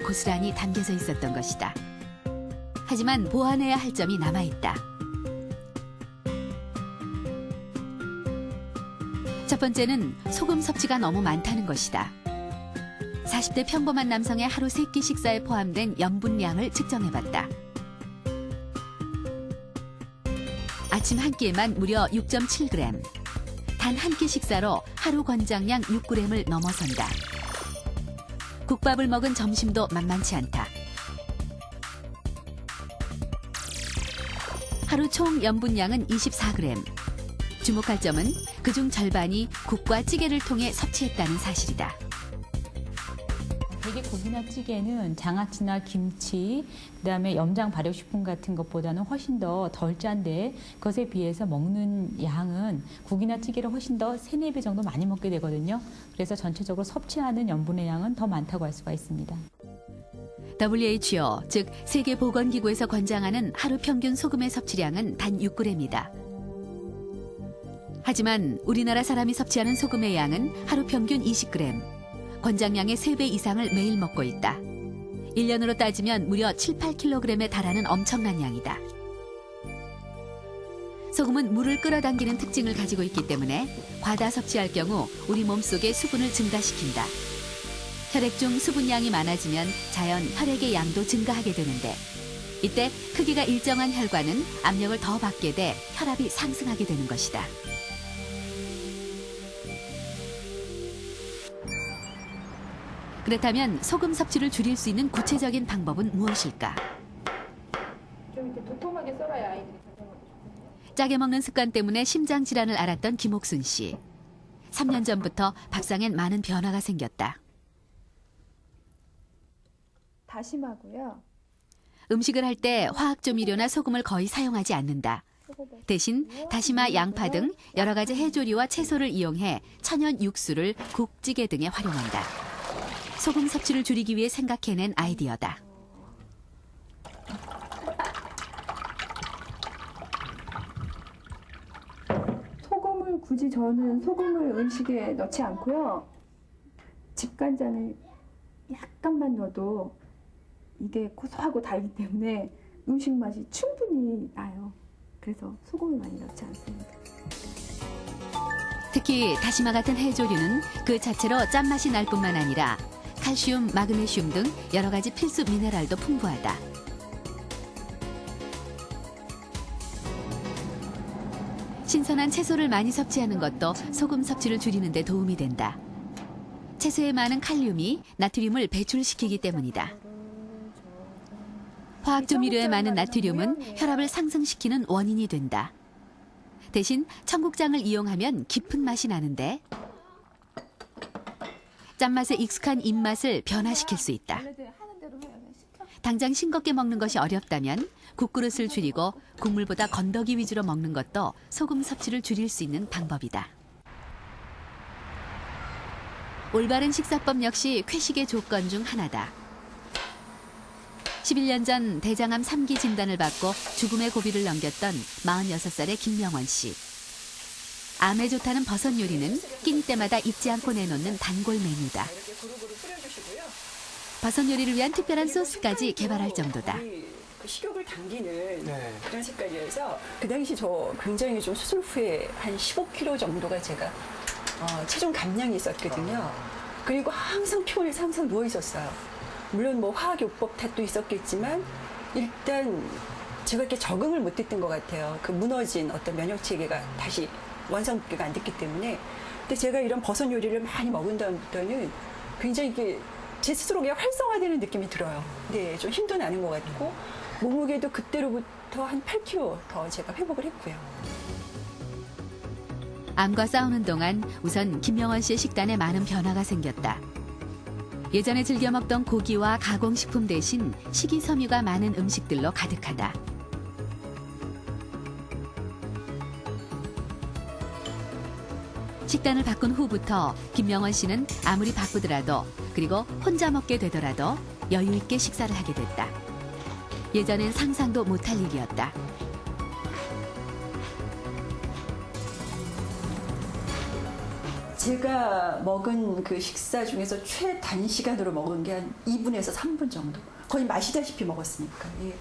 고스란히 담겨져 있었던 것이다. 하지만 보완해야 할 점이 남아있다. 첫 번째는 소금 섭취가 너무 많다는 것이다. 40대 평범한 남성의 하루 3끼 식사에 포함된 염분량을 측정해봤다. 아침 한 끼에만 무려 6.7g. 단 한 끼 식사로 하루 권장량 6g을 넘어선다. 국밥을 먹은 점심도 만만치 않다. 하루 총 염분량은 24g. 주목할 점은 그중 절반이 국과 찌개를 통해 섭취했다는 사실이다. 대개 국이나 찌개는 장아찌나 김치, 그다음에 염장 발효식품 같은 것보다는 훨씬 더 덜 짠데 그것에 비해서 먹는 양은 국이나 찌개를 훨씬 더 3, 4배 정도 많이 먹게 되거든요. 그래서 전체적으로 섭취하는 염분의 양은 더 많다고 할 수가 있습니다. WHO, 즉 세계보건기구에서 권장하는 하루 평균 소금의 섭취량은 단 6g이다. 하지만 우리나라 사람이 섭취하는 소금의 양은 하루 평균 20g. 권장량의 3배 이상을 매일 먹고 있다. 1년으로 따지면 무려 7, 8kg에 달하는 엄청난 양이다. 소금은 물을 끌어당기는 특징을 가지고 있기 때문에 과다 섭취할 경우 우리 몸속의 수분을 증가시킨다. 혈액 중 수분량이 많아지면 자연 혈액의 양도 증가하게 되는데 이때 크기가 일정한 혈관은 압력을 더 받게 돼 혈압이 상승하게 되는 것이다. 그렇다면 소금 섭취를 줄일 수 있는 구체적인 방법은 무엇일까? 좀 이렇게 도톰하게 썰어야 아이들이 잘 먹거든요. 짜게 먹는 습관 때문에 심장 질환을 앓았던 김옥순 씨. 3년 전부터 밥상엔 많은 변화가 생겼다. 다심하고요. 음식을 할 때 화학 조미료나 소금을 거의 사용하지 않는다. 대신 다시마, 양파 등 여러 가지 해조류와 채소를 이용해 천연 육수를 국, 찌개 등에 활용한다. 소금 섭취를 줄이기 위해 생각해낸 아이디어다. 소금을 굳이 저는 소금을 음식에 넣지 않고요. 집간장을 약간만 넣어도 이게 고소하고 달기 때문에 음식 맛이 충분히 나요. 그래서 소금을 많이 넣지 않습니다. 특히 다시마 같은 해조류는 그 자체로 짠맛이 날 뿐만 아니라 칼슘, 마그네슘 등 여러 가지 필수 미네랄도 풍부하다. 신선한 채소를 많이 섭취하는 것도 소금 섭취를 줄이는 데 도움이 된다. 채소에 많은 칼륨이 나트륨을 배출시키기 때문이다. 화학조미료에 많은 나트륨은 혈압을 상승시키는 원인이 된다. 대신 청국장을 이용하면 깊은 맛이 나는데 짠맛에 익숙한 입맛을 변화시킬 수 있다. 당장 싱겁게 먹는 것이 어렵다면 국그릇을 줄이고 국물보다 건더기 위주로 먹는 것도 소금 섭취를 줄일 수 있는 방법이다. 올바른 식사법 역시 쾌식의 조건 중 하나다. 11년 전 대장암 3기 진단을 받고 죽음의 고비를 넘겼던 46살의 김명원 씨. 암에 좋다는 버섯 요리는 끼니 때마다 잊지 않고 내놓는 단골 메뉴다. 버섯 요리를 위한 특별한 소스까지 개발할 정도다. 그 식욕을 당기는 그런 색깔이어서 그 당시 저 굉장히 좀 수술 후에 한 15kg 정도가 제가 체중 감량이 있었거든요. 그리고 항상 피곤해서 항상 누워 있었어요. 물론 뭐 화학요법 탓도 있었겠지만 일단 제가 이렇게 적응을 못했던 것 같아요. 그 무너진 어떤 면역 체계가 다시 원상복귀가 안 됐기 때문에. 근데 제가 이런 버섯 요리를 많이 먹은 다음부터는 굉장히 이게 제 스스로가 활성화되는 느낌이 들어요. 네, 좀 힘도 나는 것 같고 몸무게도 그때로부터 한 8kg 더 제가 회복을 했고요. 암과 싸우는 동안 우선 김명원 씨의 식단에 많은 변화가 생겼다. 예전에 즐겨 먹던 고기와 가공식품 대신 식이섬유가 많은 음식들로 가득하다. 식단을 바꾼 후부터 김명원 씨는 아무리 바쁘더라도 그리고 혼자 먹게 되더라도 여유 있게 식사를 하게 됐다. 예전엔 상상도 못할 일이었다. 제가 먹은 그 식사 중에서 최단시간으로 먹은 게 한 2분에서 3분 정도. 거의 마시다시피 먹었으니까. 예.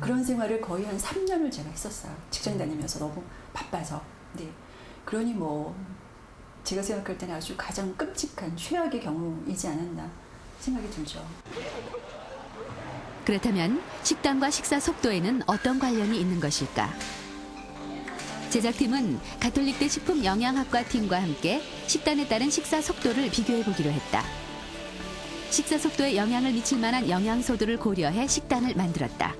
그런 생활을 거의 한 3년을 제가 했었어요. 직장 다니면서 너무 바빠서. 네. 그러니 뭐 제가 생각할 때는 아주 가장 끔찍한 최악의 경우이지 않았나 생각이 들죠. 그렇다면 식단과 식사 속도에는 어떤 관련이 있는 것일까? 제작팀은 가톨릭대 식품영양학과 팀과 함께 식단에 따른 식사 속도를 비교해보기로 했다. 식사 속도에 영향을 미칠 만한 영양소들을 고려해 식단을 만들었다.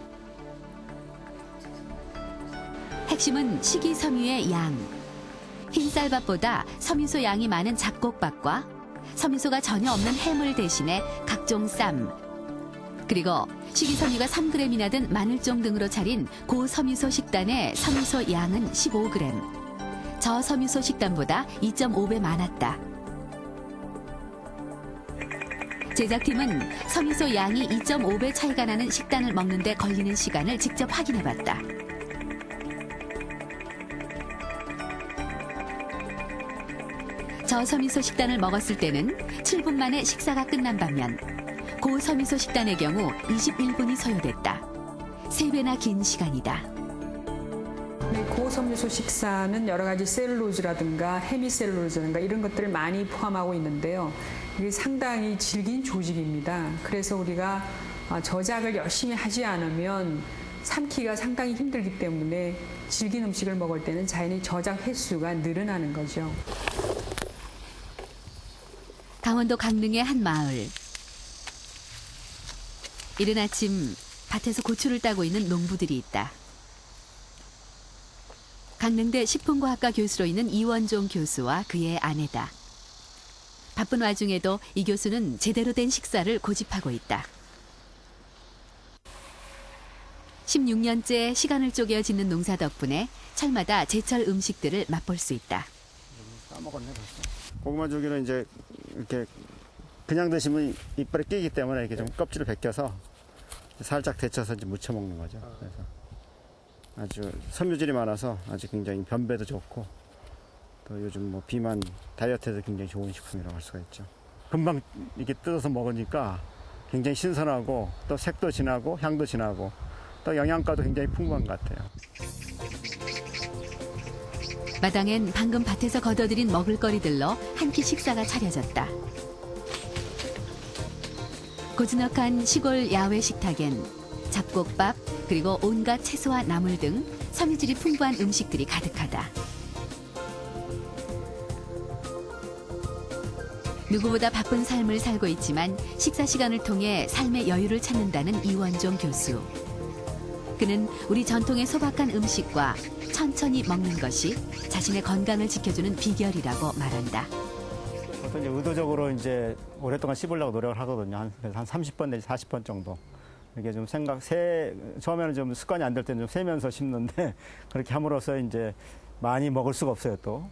핵심은 식이섬유의 양. 흰쌀밥보다 섬유소 양이 많은 잡곡밥과 섬유소가 전혀 없는 해물 대신에 각종 쌈, 그리고 식이섬유가 3g이나 든 마늘종 등으로 차린 고섬유소 식단의 섬유소 양은 15g, 저섬유소 식단보다 2.5배 많았다. 제작팀은 섬유소 양이 2.5배 차이가 나는 식단을 먹는 데 걸리는 시간을 직접 확인해봤다. 저섬유소 식단을 먹었을 때는 7분 만에 식사가 끝난 반면 고섬유소 식단의 경우 21분이 소요됐다. 3배나 긴 시간이다. 고섬유소 식사는 여러 가지 셀룰로즈라든가 헤미셀룰로즈라든가 이런 것들을 많이 포함하고 있는데요. 이게 상당히 질긴 조직입니다. 그래서 우리가 저작을 열심히 하지 않으면 삼키기가 상당히 힘들기 때문에 질긴 음식을 먹을 때는 자연히 저작 횟수가 늘어나는 거죠. 강원도 강릉의 한 마을. 이른 아침 밭에서 고추를 따고 있는 농부들이 있다. 강릉대 식품과학과 교수로 있는 이원종 교수와 그의 아내다. 바쁜 와중에도 이 교수는 제대로 된 식사를 고집하고 있다. 16년째 시간을 쪼개어 짓는 농사 덕분에 철마다 제철 음식들을 맛볼 수 있다. 까먹었네 벌써. 고구마 조기는 이제 이렇게 그냥 드시면 이빨에 끼기 때문에 이렇게 좀 껍질을 벗겨서 살짝 데쳐서 이제 무쳐 먹는 거죠. 그래서 아주 섬유질이 많아서 아주 굉장히 변배도 좋고 또 요즘 뭐 비만 다이어트에도 굉장히 좋은 식품이라고 할 수가 있죠. 금방 이렇게 뜯어서 먹으니까 굉장히 신선하고 또 색도 진하고 향도 진하고 또 영양가도 굉장히 풍부한 것 같아요. 마당엔 방금 밭에서 걷어들인 먹을거리들로 한 끼 식사가 차려졌다. 고즈넉한 시골 야외 식탁엔 잡곡밥 그리고 온갖 채소와 나물 등 섬유질이 풍부한 음식들이 가득하다. 누구보다 바쁜 삶을 살고 있지만 식사 시간을 통해 삶의 여유를 찾는다는 이원종 교수. 그는 우리 전통의 소박한 음식과 천천히 먹는 것이 자신의 건강을 지켜주는 비결이라고 말한다. 보통 이제 의도적으로 이제 오랫동안 씹으려고 노력을 하거든요. 한 30번 내지 40번 정도. 이게 좀 처음에는 좀 습관이 안 될 때는 좀 세면서 씹는데 그렇게 함으로써 이제 많이 먹을 수가 없어요 또.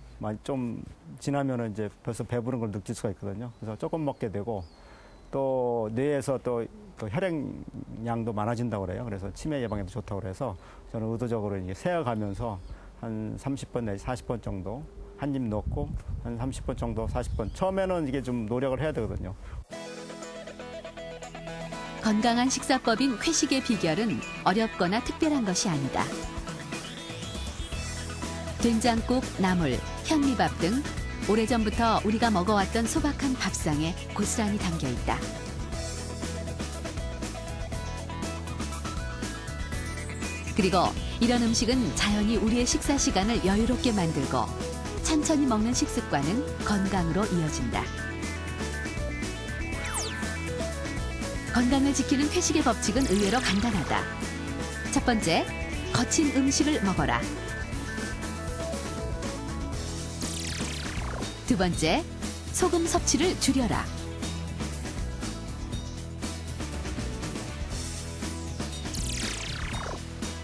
좀 지나면은 이제 벌써 배부른 걸 느낄 수가 있거든요. 그래서 조금 먹게 되고 또 뇌에서 또 혈액량도 많아진다고 그래요. 그래서 치매 예방에도 좋다고 그래서 저는 의도적으로 이제 세어가면서 한 30번 내지 40번 정도 한 입 넣고 한 30번 정도 40번. 처음에는 이게 좀 노력을 해야 되거든요. 건강한 식사법인 회식의 비결은 어렵거나 특별한 것이 아니다. 된장국, 나물, 현미밥 등 오래전부터 우리가 먹어왔던 소박한 밥상에 고스란히 담겨 있다. 그리고 이런 음식은 자연히 우리의 식사 시간을 여유롭게 만들고 천천히 먹는 식습관은 건강으로 이어진다. 건강을 지키는 회식의 법칙은 의외로 간단하다. 첫 번째, 거친 음식을 먹어라. 두 번째, 소금 섭취를 줄여라.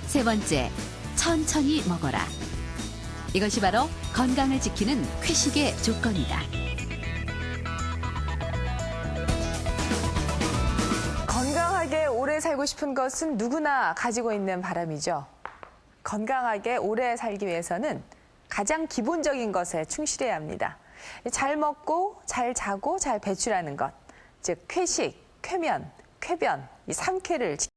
세 번째, 천천히 먹어라. 이것이 바로 건강을 지키는 회식의 조건이다. 건강하게 오래 살고 싶은 것은 누구나 가지고 있는 바람이죠. 건강하게 오래 살기 위해서는 가장 기본적인 것에 충실해야 합니다. 잘 먹고 잘 자고 잘 배출하는 것, 즉 쾌식, 쾌면, 쾌변 이 3쾌를